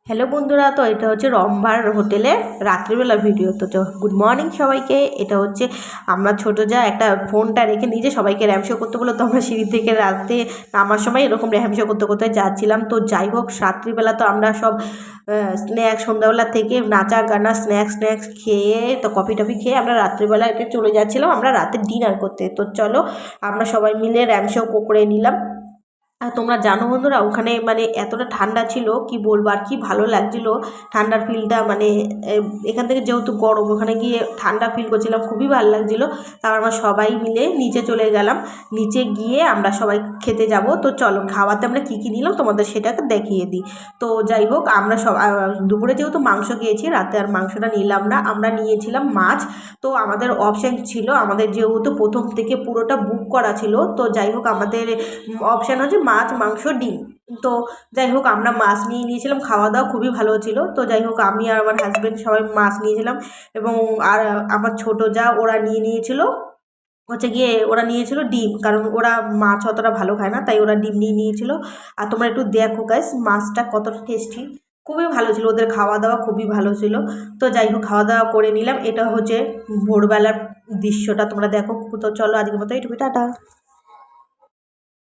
Hello বন্ধুরা, তো এটা হচ্ছে রম্ভার হোটেলে রাত্রিবেলা ভিডিও। তো গুড মর্নিং সবাইকে। এটা হচ্ছে আমরা ছোটো যা একটা ফোনটা রেখে নিজে সবাইকে র্যাম শো করতে বলো, তো আমরা সিঁড়ি থেকে রাতে নামার সময় এরকম র্যাম শো করতে করতে যাচ্ছিলাম। তো যাই হোক, রাত্রিবেলা তো আমরা সব স্ন্যাক্স, সন্ধ্যাবেলা থেকে নাচা গানা স্ন্যাক্স খেয়ে, তো কফি টফি খেয়ে আমরা রাত্রিবেলা এটা চলে যাচ্ছিলাম আমরা রাতে ডিনার করতে। তো চলো আমরা সবাই মিলে র্যাম শো করে নিলাম। আর তোমরা জানো বন্ধুরা, ওখানে মানে এতটা ঠান্ডা ছিল কি বলবো, আর কি ভালো লাগছিলো ঠান্ডার ফিলটা। মানে এখান থেকে যেহেতু গরম, ওখানে গিয়ে ঠান্ডা ফিল করছিলাম, খুবই ভালো লাগছিলো। তারপর আমরা সবাই মিলে নিচে চলে গেলাম। নিচে গিয়ে আমরা সবাই খেতে যাব। তো চলো খাওয়াতে আমরা কী কী নিলাম তোমাদের সেটাকে দেখিয়ে দিই। তো যাই হোক, আমরা সব দুপুরে যেহেতু মাংস খেয়েছি, রাতে আর মাংসটা নিলাম না, আমরা নিয়েছিলাম মাছ। তো আমাদের অপশান ছিল, আমাদের যেহেতু প্রথম থেকে পুরোটা বুক করা ছিল, তো যাই হোক আমাদের অপশান হচ্ছে মাছ, মাংস, ডিম। তো যাই হোক আমরা মাছ নিয়ে নিয়েছিলাম, খাওয়া দাওয়া খুবই ভালো ছিল। তো যাই হোক আমি আর আমার হাজব্যান্ড সবাই মাছ নিয়েছিলাম, এবং আর আমার ছোটো যা ওরা নিয়েছিল হচ্ছে গিয়ে, ওরা নিয়েছিল ডিম, কারণ ওরা মাছ অতটা ভালো খায় না, তাই ওরা ডিম নিয়েছিল। আর তোমরা একটু দেখো গাইস, মাছটা কতটা টেস্টি, খুবই ভালো ছিল, ওদের খাওয়া দাওয়া খুবই ভালো ছিল। তো যাই হোক খাওয়া দাওয়া করে নিলাম। এটা হচ্ছে ভোরবেলার দৃশ্যটা, তোমরা দেখো। তো চলো আজকের মতো এইটুকু, টাটা।